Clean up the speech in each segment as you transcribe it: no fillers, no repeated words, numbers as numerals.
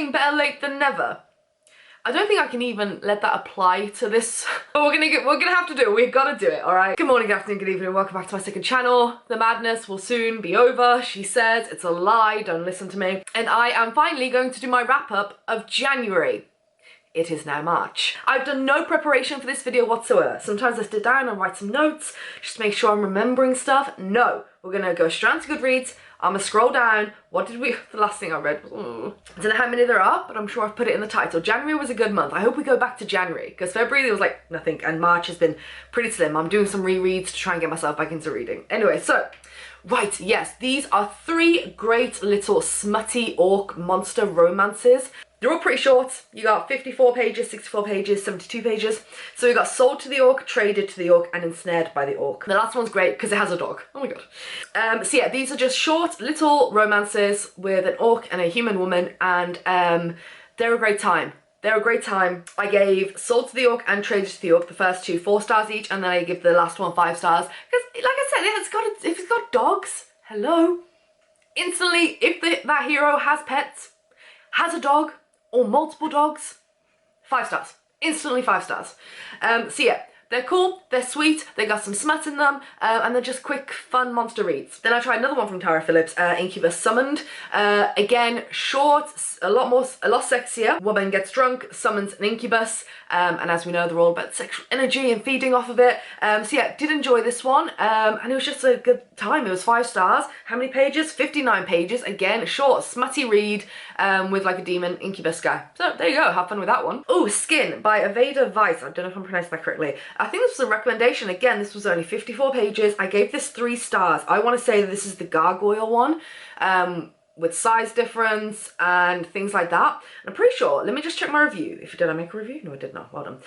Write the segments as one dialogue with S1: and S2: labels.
S1: mean, better late than never. I don't think I can even let that apply to this. But we're gonna have to do it. We've got to do it, all right? Good morning, good afternoon, good evening. Welcome back to my second channel. The madness will soon be over. She said it's a lie. Don't listen to me. And I am finally going to do my wrap up of January. It is now March. I've done no preparation for this video whatsoever. Sometimes I sit down and write some notes, just to make sure I'm remembering stuff. No, we're gonna go straight on to Goodreads. I'm gonna scroll down. What did we, the last thing I read was, I don't know how many there are, but I'm sure I've put it in the title. January was a good month. I hope we go back to January, because February there was like nothing, and March has been pretty slim. I'm doing some rereads to try and get myself back into reading. Anyway, so, right, yes, these are 3 great little smutty orc monster romances. They're all pretty short. You got 54 pages, 64 pages, 72 pages. So we got sold to the orc, traded to the orc, and ensnared by the orc. The last one's great because it has a dog. Oh my god. So yeah, these are just short little romances with an orc and a human woman, and they're a great time. They're a great time. I gave sold to the orc and traded to the orc, the first 2 4 stars each, and then I give the last one 5 stars. Because, like I said, if it's got dogs, hello. Instantly, if that hero has pets, has a dog, or multiple dogs, 5 stars. Instantly 5 stars. So yeah, they're cool, they're sweet, they got some smut in them, and they're just quick, fun monster reads. Then I tried another one from Tara Phillips, Incubus Summoned. Again, short, a lot sexier. Woman gets drunk, summons an incubus, and as we know, they're all about sexual energy and feeding off of it. So yeah, did enjoy this one, and it was just a good time. It was 5 stars. How many pages? 59 pages. Again, short, smutty read, with like a demon incubus guy. So there you go, have fun with that one. Oh, Skin by Aveda Weiss. I don't know if I'm pronouncing that correctly. I think this was a recommendation. Again, this was only 54 pages. I gave this 3 stars. I want to say that this is the gargoyle one, with size difference and things like that. And I'm pretty sure, let me just check my review. Did I make a review? No, I did not. Well done.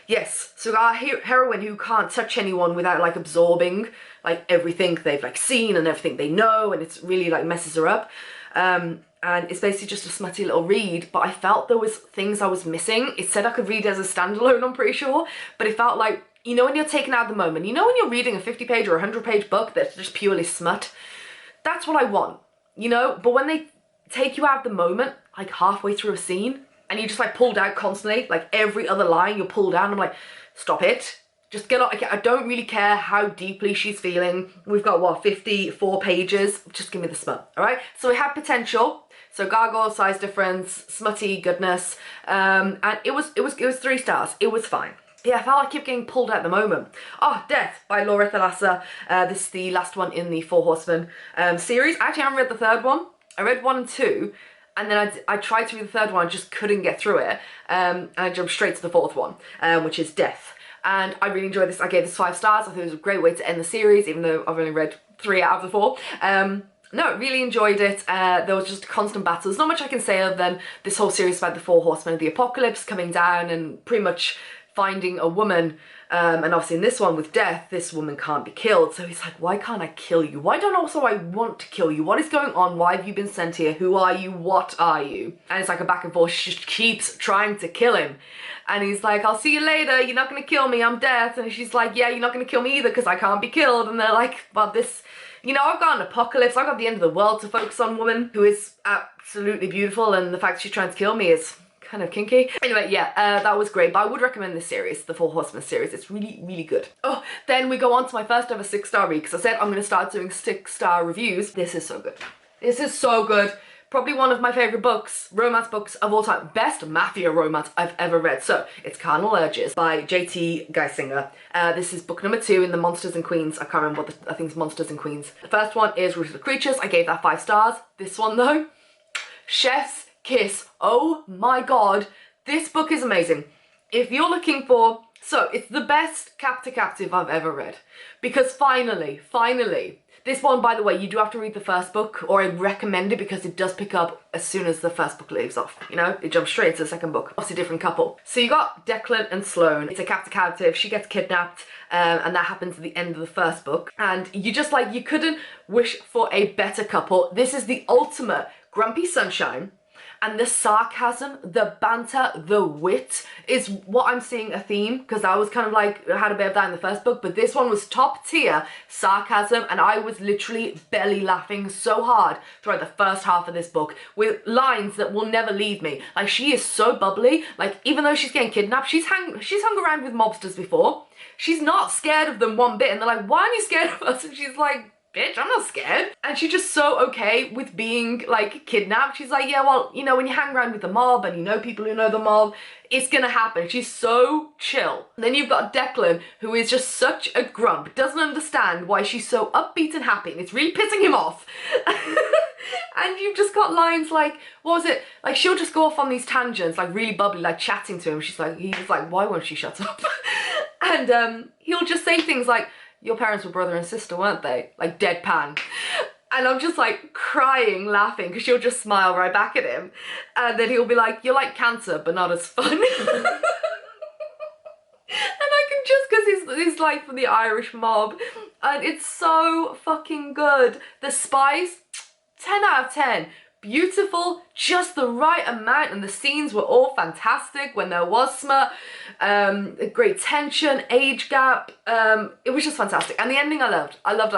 S1: Yes, so our heroine who can't touch anyone without like absorbing like everything they've like seen and everything they know, and it's really like messes her up. And it's basically just a smutty little read, but I felt there was things I was missing. It said I could read it as a standalone, I'm pretty sure, but it felt like, you know when you're taken out of the moment, you know when you're reading a 50-page or 100-page book that's just purely smut? That's what I want, you know? But when they take you out of the moment, like halfway through a scene, and you just like pulled out constantly, like every other line you're pulled out, I'm like, stop it. Just get on. I don't really care how deeply she's feeling. We've got, what, 54 pages? Just give me the smut, all right? So we have potential. So gargoyle, size difference, smutty goodness, and it was 3 stars. It was fine. Yeah, I felt like I kept getting pulled at the moment. Oh, Death by Laura Thalassa. This is the last one in the 4 Horsemen series. I actually haven't read the 3rd one. I read 1 and 2, and then I tried to read the 3rd one. I just couldn't get through it, and I jumped straight to the 4th one, which is Death. And I really enjoyed this. I gave this 5 stars. I thought it was a great way to end the series, even though I've only read 3 out of the 4. No, really enjoyed it. There was just a constant battle. There's not much I can say other than this whole series about the 4 horsemen of the apocalypse coming down and pretty much finding a woman. And obviously in this one with Death, this woman can't be killed. So he's like, why can't I kill you? Why don't also I want to kill you? What is going on? Why have you been sent here? Who are you? What are you? And it's like a back and forth. She just keeps trying to kill him. And he's like, I'll see you later. You're not going to kill me. I'm Death. And she's like, yeah, you're not going to kill me either because I can't be killed. And they're like, well, this... You know, I've got an apocalypse, I've got the end of the world to focus on woman who is absolutely beautiful, and the fact she's trying to kill me is kind of kinky. Anyway, yeah, that was great, but I would recommend this series, the 4 Horsemen series. It's really, really good. Oh, then we go on to my first ever 6-star read, because I said I'm going to start doing 6-star reviews. This is so good. This is so good. Probably one of my favourite books, romance books of all time. Best mafia romance I've ever read. So, it's Carnal Urges by J.T. Geisinger. This is book number 2 in the Monsters and Queens. I can't remember what I think it's Monsters and Queens. The first one is Ruthless Creatures. I gave that 5 stars. This one though, Chef's Kiss. Oh my god. This book is amazing. If you're looking for... So, it's the best captive I've ever read. Because finally... This one, by the way, you do have to read the first book, or I recommend it because it does pick up as soon as the first book leaves off, you know? It jumps straight into the second book. Obviously, different couple. So you got Declan and Sloane. It's a captive. She gets kidnapped, and that happens at the end of the first book. And you just, like, you couldn't wish for a better couple. This is the ultimate grumpy sunshine and the sarcasm, the banter, the wit is what I'm seeing a theme, because I was kind of like, I had a bit of that in the first book, but this one was top tier sarcasm, and I was literally belly laughing so hard throughout the first half of this book with lines that will never leave me. Like, she is so bubbly. Like, even though she's getting kidnapped, she's hung around with mobsters before. She's not scared of them one bit, and they're like, why aren't you scared of us? And she's like, bitch, I'm not scared. And she's just so okay with being like kidnapped. She's like, yeah, well, you know, when you hang around with the mob and you know people who know the mob, it's gonna happen. She's so chill. And then you've got Declan, who is just such a grump, doesn't understand why she's so upbeat and happy, and it's really pissing him off. And you've just got lines like, what was it? Like, she'll just go off on these tangents, like really bubbly, like chatting to him. He's like, why won't she shut up? And he'll just say things like, your parents were brother and sister, weren't they? Like, deadpan. And I'm just like crying, laughing, because she'll just smile right back at him. And then he'll be like, you're like cancer, but not as fun. And I can just, because he's like from the Irish mob. And it's so fucking good. The spice, 10 out of 10. Beautiful, just the right amount, and the scenes were all fantastic when there was smut, great tension, age gap, it was just fantastic. And the ending I loved. I loved.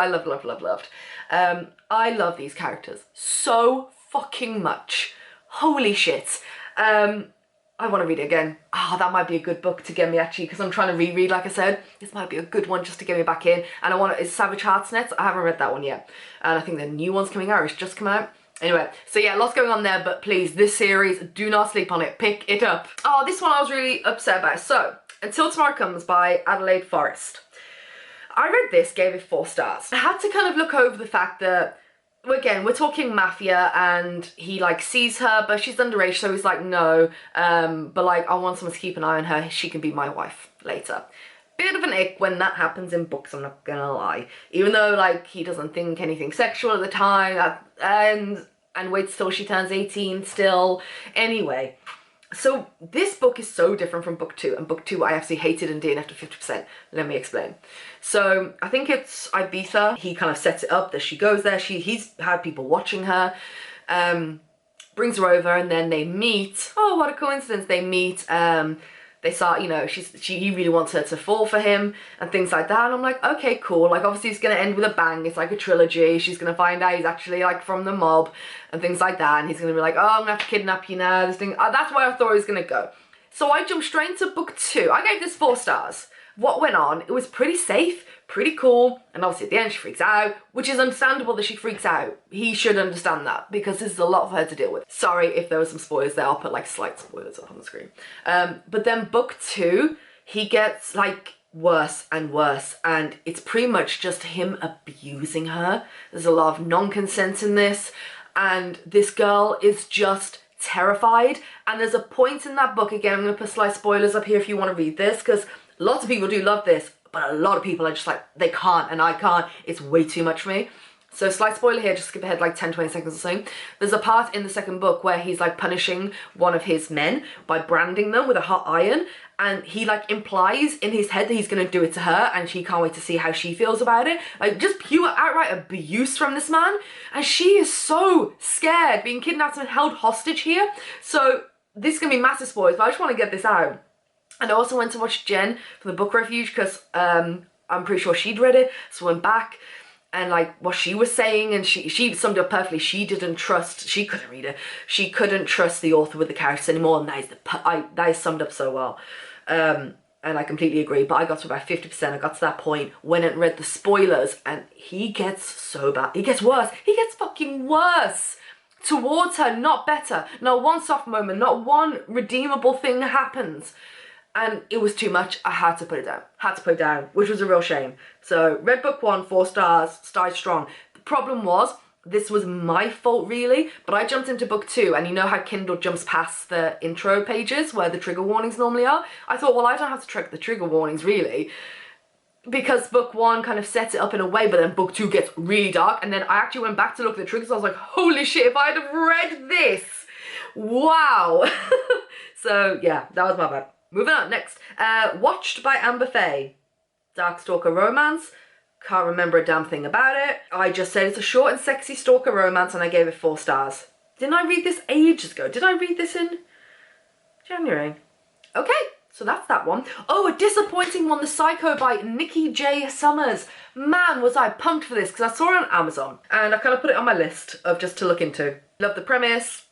S1: I love these characters so fucking much. Holy shit. I want to read it again. That might be a good book to get me, actually, because I'm trying to reread, like I said. This might be a good one just to get me back in. And it's Savage Hearts Nets. I haven't read that one yet. And I think the new one's coming out, or it's just come out. Anyway, so yeah, lots going on there, but please, this series, do not sleep on it. Pick it up. Oh, this one I was really upset about. So, Until Tomorrow Comes by Adelaide Forrest. I read this, gave it 4 stars. I had to kind of look over the fact that, again, we're talking mafia, and he like sees her, but she's underage, so he's like, no, but like, I want someone to keep an eye on her. She can be my wife later. Bit of an ick when that happens in books, I'm not gonna lie. Even though, like, he doesn't think anything sexual at the time, and waits till she turns 18 still. Anyway, so this book is so different from book 2, and book 2 I absolutely hated and DNF'd to 50%. Let me explain. So, I think it's Ibiza. He kind of sets it up that she goes there. He's had people watching her, brings her over, and then they meet. Oh, what a coincidence, they meet. They start, you know, he really wants her to fall for him and things like that. And I'm like, okay, cool. Like, obviously it's going to end with a bang. It's like a trilogy. She's going to find out he's actually like from the mob and things like that. And he's going to be like, oh, I'm going to have to kidnap you now. This thing. That's where I thought it was going to go. So I jumped straight into book 2. I gave this 4 stars. What went on? It was pretty safe, pretty cool, and obviously at the end she freaks out, which is understandable that she freaks out. He should understand that, because this is a lot for her to deal with. Sorry if there were some spoilers there, I'll put like slight spoilers up on the screen. But then book 2, he gets like worse and worse, and it's pretty much just him abusing her. There's a lot of non-consent in this, and this girl is just terrified. And there's a point in that book, again, I'm going to put slight spoilers up here if you want to read this, because lots of people do love this, but a lot of people are just like, they can't, and I can't. It's way too much for me. So slight spoiler here, just skip ahead like 10-20 seconds or so. There's a part in the second book where he's like punishing one of his men by branding them with a hot iron, and he like implies in his head that he's going to do it to her, and she can't wait to see how she feels about it. Like, just pure outright abuse from this man, and she is so scared, being kidnapped and held hostage here. So this is going to be massive spoilers, but I just want to get this out. And I also went to watch Jen from the Book Refuge, because I'm pretty sure she'd read it, so I went back and like what she was saying, and she summed it up perfectly. She couldn't read it. She couldn't trust the author with the characters anymore, and that is summed up so well. And I completely agree, but I got to about 50%. I got to that point, went and read the spoilers, and he gets so bad. He gets worse. He gets fucking worse towards her, not better. Not one soft moment, not one redeemable thing happens. And it was too much. I had to put it down. Which was a real shame. So, read book 1, 4 stars, started strong. The problem was, this was my fault really, but I jumped into book 2, and you know how Kindle jumps past the intro pages where the trigger warnings normally are? I thought, well, I don't have to track the trigger warnings really, because book 1 kind of sets it up in a way, but then book 2 gets really dark, and then I actually went back to look at the triggers. I was like, holy shit, if I had have read this, wow. So, yeah, that was my bad. Moving on, next. Watched by Amber Faye. Darkstalker romance. Can't remember a damn thing about it. I just said it's a short and sexy stalker romance, and I gave it 4 stars. Didn't I read this ages ago? Did I read this in January? Okay, so that's that one. Oh, a disappointing one, The Psycho by Nikki J. Summers. Man, was I pumped for this, because I saw it on Amazon and I kind of put it on my list of just to look into. Love the premise,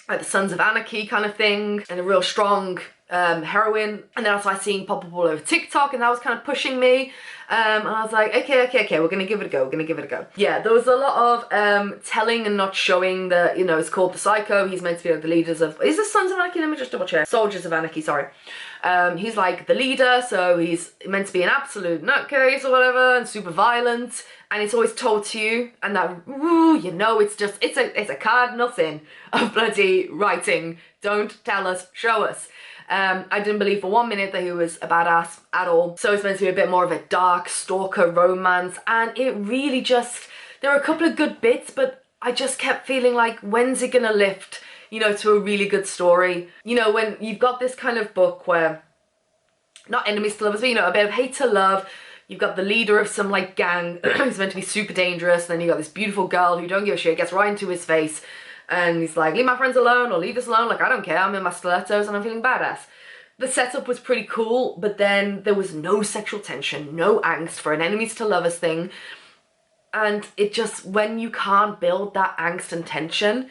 S1: like the Sons of Anarchy kind of thing, and a real strong heroine. And then I started seeing pop up all over TikTok, and that was kind of pushing me. And I was like, okay, we're gonna give it a go, Yeah, there was a lot of telling and not showing that, you know, it's called The Psycho. He's meant to be like the leaders of, is this Sons of Anarchy? Let me just double check. Soldiers of Anarchy, sorry. He's like the leader, so he's meant to be an absolute nutcase or whatever, and super violent. And it's always told to you, and that, ooh, you know, it's a cardinal sin of bloody writing. Don't tell us, show us. I didn't believe for 1 minute that he was a badass at all. So it's meant to be a bit more of a dark stalker romance, and it really just, there were a couple of good bits, but I just kept feeling like, when's it gonna lift, you know, to a really good story? You know, when you've got this kind of book where, not enemies to lovers, but you know, a bit of hate to love. You've got the leader of some like gang who's meant to be super dangerous, and then you got this beautiful girl who don't give a shit, gets right into his face, and he's like, leave my friends alone, or leave us alone, like I don't care, I'm in my stilettos and I'm feeling badass. The setup was pretty cool, but then there was no sexual tension, no angst for an enemies to lovers thing, and it just, when you can't build that angst and tension,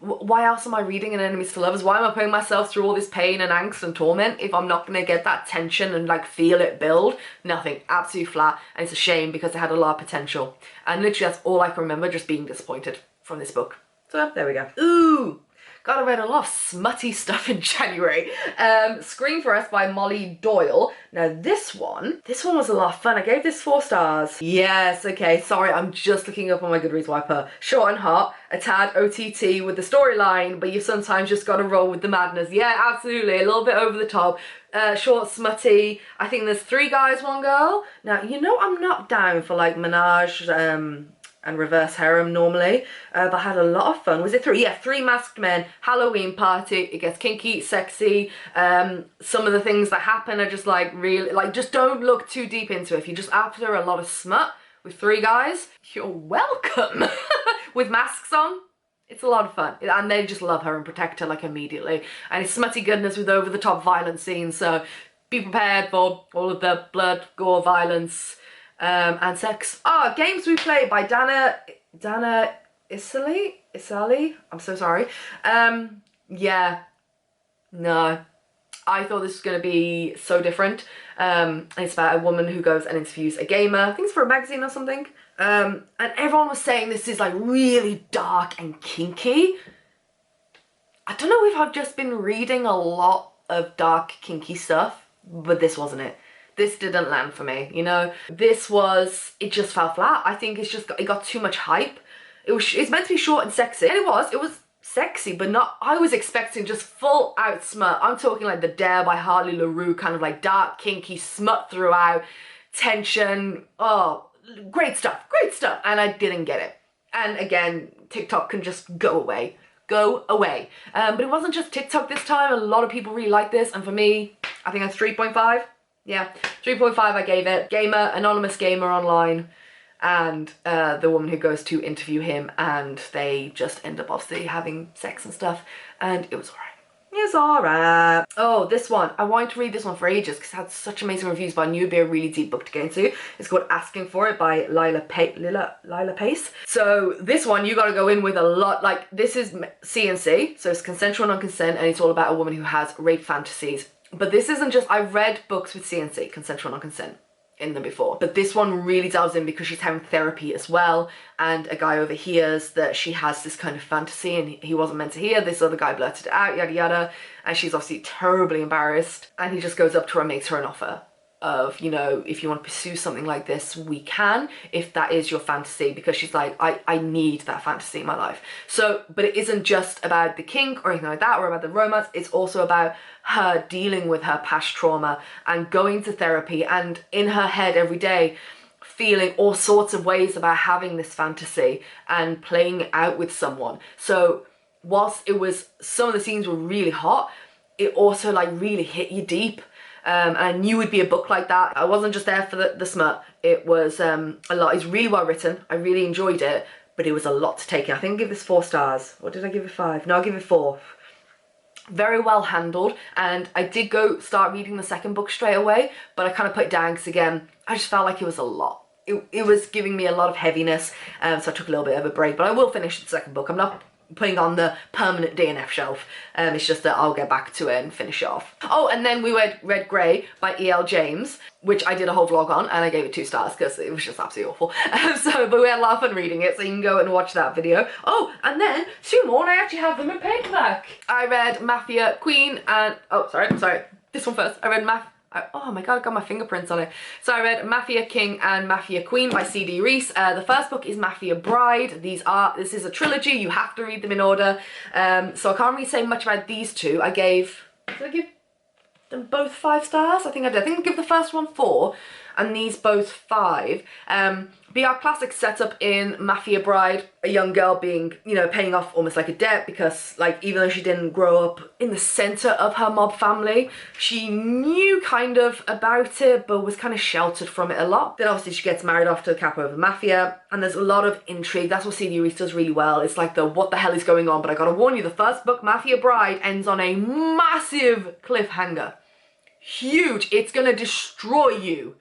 S1: why else am I reading an enemies to lovers? Why am I putting myself through all this pain and angst and torment if I'm not gonna get that tension and like feel it build? Nothing, absolutely flat, and it's a shame because it had a lot of potential. And literally that's all I can remember, just being disappointed from this book. So there we go. Ooh, God, I read a lot of smutty stuff in January. Scream for Us by Molly Doyle. Now this one was a lot of fun. I gave this 4 stars. Yes, okay, sorry, I'm just looking up on my Goodreads wiper. Short and hot, a tad OTT with the storyline, but you've sometimes just got to roll with the madness. Yeah, absolutely, a little bit over the top. Short, smutty. I think there's 3 guys, 1 girl. Now, you know I'm not down for like menage, and reverse harem normally, but I had a lot of fun. Was it 3? Yeah, 3 masked men, Halloween party, it gets kinky, sexy. Some of the things that happen are just like really, like just don't look too deep into it. If you're just after a lot of smut with 3 guys, you're welcome. With masks on, it's a lot of fun. And they just love her and protect her like immediately. And it's smutty goodness with over the top violent scenes, so be prepared for all of the blood, gore, violence, and sex. Oh, Games We Play by Dana Isali? I'm so sorry. Yeah, no. I thought this was going to be so different. It's about a woman who goes and interviews a gamer. I think it's for a magazine or something. And everyone was saying this is like really dark and kinky. I don't know if I've just been reading a lot of dark, kinky stuff, but this wasn't it. This didn't land for me, you know? It just fell flat. I think it got too much hype. It's meant to be short and sexy, and it was sexy, but not, I was expecting just full out smut. I'm talking like The Dare by Harley LaRue, kind of like dark, kinky smut throughout, tension, oh, great stuff, and I didn't get it. And again, TikTok can just go away. But it wasn't just TikTok this time, a lot of people really like this, and for me, I think that's 3.5. Yeah, 3.5 I gave it. Gamer, anonymous gamer online, and the woman who goes to interview him, and they just end up obviously having sex and stuff, and it was alright. It's alright. Oh, this one. I wanted to read this one for ages because it had such amazing reviews, but I knew it'd be a really deep book to get into. It's called Asking For It by Lila Pace. So this one, you gotta go in with a lot, like, this is C&C, so it's consensual non-consent, and it's all about a woman who has rape fantasies. But this isn't just, I've read books with C&C, consensual non-consent, in them before, but this one really delves in because she's having therapy as well, and a guy overhears that she has this kind of fantasy and he wasn't meant to hear. This other guy blurted it out, yada yada, and she's obviously terribly embarrassed, and he just goes up to her and makes her an offer of, you know, if you want to pursue something like this, we can, if that is your fantasy, because she's like, I need that fantasy in my life. So, but it isn't just about the kink or anything like that, or about the romance, it's also about her dealing with her past trauma and going to therapy, and in her head every day feeling all sorts of ways about having this fantasy and playing it out with someone. So whilst it was, some of the scenes were really hot, it also like really hit you deep. And I knew it'd be a book like that. I wasn't just there for the smut. It was a lot. It's really well written. I really enjoyed it, but it was a lot to take in. I think I give this 4 stars. Or did I give it 5? No, I'll give it 4. Very well handled, and I did go start reading the second book straight away, but I kind of put it down because again, I just felt like it was a lot. It was giving me a lot of heaviness, so I took a little bit of a break, but I will finish the second book. I'm not putting on the permanent DNF shelf. It's just that I'll get back to it and finish it off. Oh, and then we read Grey by E.L. James, which I did a whole vlog on, and I gave it 2 stars because it was just absolutely awful. But we had a lot of fun reading it, so you can go and watch that video. Oh, and then 2 more, and I actually have them in paperback. I read Mafia Queen and, oh, sorry, this one first. I read oh my god, I got my fingerprints on it. So I read Mafia King and Mafia Queen by C.D. Reese. The first book is Mafia Bride. This is a trilogy, you have to read them in order. So I can't really say much about these 2. Did I give them both 5 stars? I think I did. I think I give the first one 4 and these both 5. But our classic setup in Mafia Bride, a young girl being, you know, paying off almost like a debt because, like, even though she didn't grow up in the center of her mob family, she knew kind of about it, but was kind of sheltered from it a lot. Then obviously she gets married off to the capo of the mafia, and there's a lot of intrigue. That's what C.D. Reese does really well. It's like the what the hell is going on, but I gotta warn you, the first book, Mafia Bride, ends on a massive cliffhanger. Huge. It's gonna destroy you.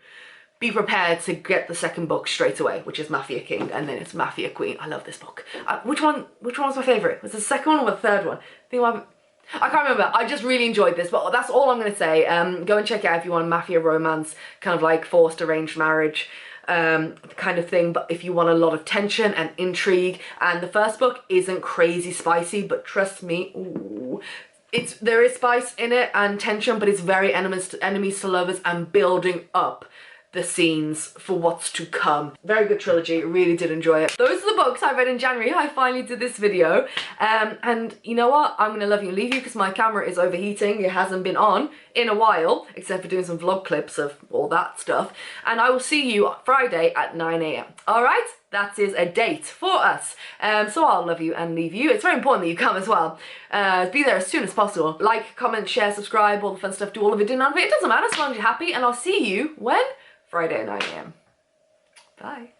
S1: Be prepared to get the second book straight away, which is Mafia King, and then it's Mafia Queen. I love this book. Which one was my favourite? Was it the second one or the third one? I can't remember. I just really enjoyed this, but that's all I'm going to say. Go and check it out if you want a mafia romance, kind of like forced arranged marriage kind of thing, but if you want a lot of tension and intrigue. And the first book isn't crazy spicy, but trust me, ooh, there is spice in it and tension, but it's very enemies to lovers and building up the scenes for what's to come. Very good trilogy, really did enjoy it. Those are the books I read in January. I finally did this video. And you know what? I'm gonna love you and leave you because my camera is overheating. It hasn't been on in a while, except for doing some vlog clips of all that stuff. And I will see you Friday at 9 AM. All right? That is a date for us. So I'll love you and leave you. It's very important that you come as well. Be there as soon as possible. Like, comment, share, subscribe, all the fun stuff. Do all of it, do none of it. It doesn't matter as long as you're happy. And I'll see you when? Friday at 9 AM. Bye.